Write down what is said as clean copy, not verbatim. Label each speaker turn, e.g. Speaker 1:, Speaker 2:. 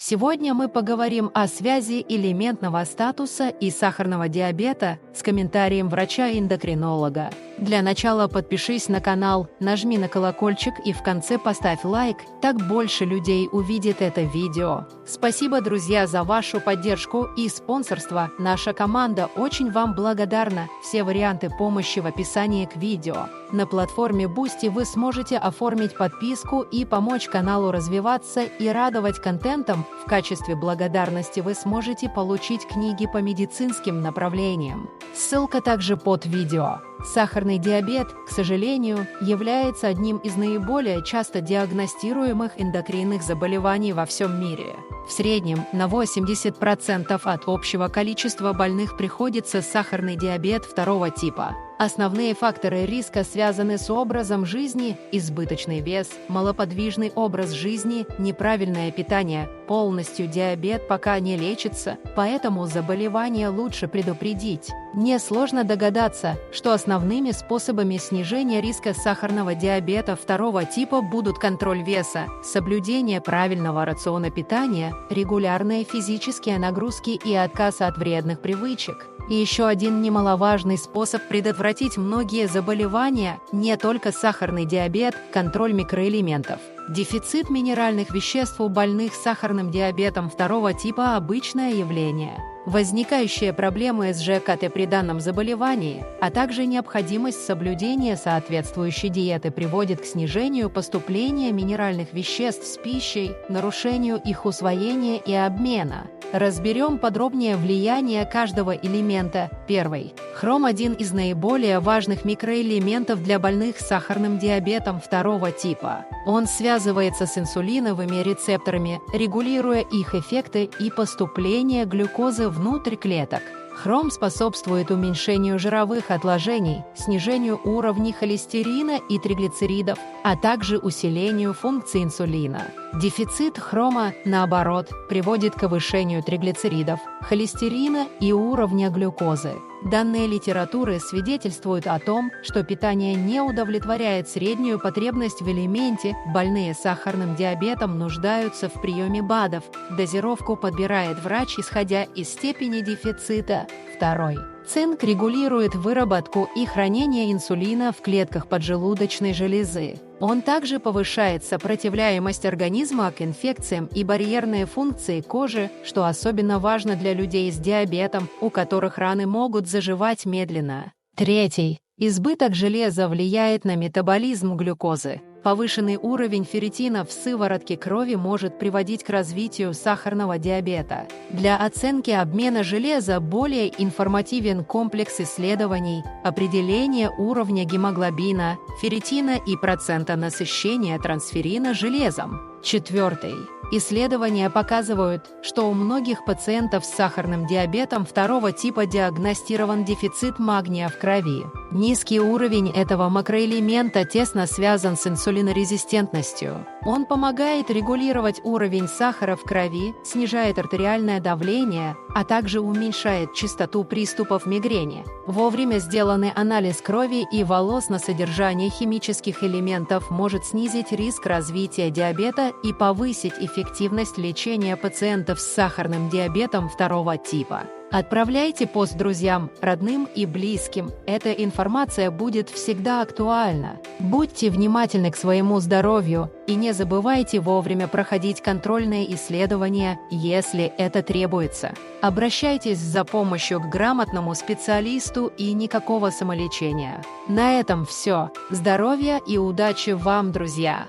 Speaker 1: Сегодня мы поговорим о связи элементного статуса и сахарного диабета с комментарием врача-эндокринолога. Для начала подпишись на канал, нажми на колокольчик и в конце поставь лайк, так больше людей увидит это видео. Спасибо, друзья, за вашу поддержку и спонсорство. Наша команда очень вам благодарна. Все варианты помощи в описании к видео. На платформе Boosty вы сможете оформить подписку и помочь каналу развиваться и радовать контентом. В качестве благодарности вы сможете получить книги по медицинским направлениям. Ссылка также под видео. Сахарный диабет, к сожалению, является одним из наиболее часто диагностируемых эндокринных заболеваний во всем мире. В среднем на 80% от общего количества больных приходится сахарный диабет второго типа. Основные факторы риска связаны с образом жизни: избыточный вес, малоподвижный образ жизни, неправильное питание. Полностью диабет пока не лечится, поэтому заболевание лучше предупредить. Несложно догадаться, что основными способами снижения риска сахарного диабета второго типа будут контроль веса, соблюдение правильного рациона питания, регулярные физические нагрузки и отказ от вредных привычек. И еще один немаловажный способ предотвратить многие заболевания, не только сахарный диабет, контроль микроэлементов. Дефицит минеральных веществ у больных сахарным диабетом второго типа – обычное явление. Возникающие проблемы с ЖКТ при данном заболевании, а также необходимость соблюдения соответствующей диеты приводит к снижению поступления минеральных веществ с пищей, нарушению их усвоения и обмена. Разберем подробнее влияние каждого элемента. Первый. Хром – один из наиболее важных микроэлементов для больных с сахарным диабетом второго типа. Он связывается с инсулиновыми рецепторами, регулируя их эффекты и поступление глюкозы внутрь клеток. Хром способствует уменьшению жировых отложений, снижению уровней холестерина и триглицеридов, а также усилению функции инсулина. Дефицит хрома, наоборот, приводит к повышению триглицеридов, холестерина и уровня глюкозы. Данные литературы свидетельствуют о том, что питание не удовлетворяет среднюю потребность в элементе. Больные с сахарным диабетом нуждаются в приеме БАДов. Дозировку подбирает врач, исходя из степени дефицита. Второй. Цинк регулирует выработку и хранение инсулина в клетках поджелудочной железы. Он также повышает сопротивляемость организма к инфекциям и барьерные функции кожи, что особенно важно для людей с диабетом, у которых раны могут заживать медленно. Третий. Избыток железа влияет на метаболизм глюкозы. Повышенный уровень ферритина в сыворотке крови может приводить к развитию сахарного диабета. Для оценки обмена железа более информативен комплекс исследований, определение уровня гемоглобина, ферритина и процента насыщения трансферина железом. Четвертый. Исследования показывают, что у многих пациентов с сахарным диабетом второго типа диагностирован дефицит магния в крови. Низкий уровень этого макроэлемента тесно связан с инсулинорезистентностью. Он помогает регулировать уровень сахара в крови, снижает артериальное давление, а также уменьшает частоту приступов мигрени. Вовремя сделанный анализ крови и волос на содержание химических элементов может снизить риск развития диабета и повысить эффективность лечения пациентов с сахарным диабетом второго типа. Отправляйте пост друзьям, родным и близким. Эта информация будет всегда актуальна. Будьте внимательны к своему здоровью и не забывайте вовремя проходить контрольные исследования, если это требуется. Обращайтесь за помощью к грамотному специалисту и никакого самолечения. На этом все. Здоровья и удачи вам, друзья!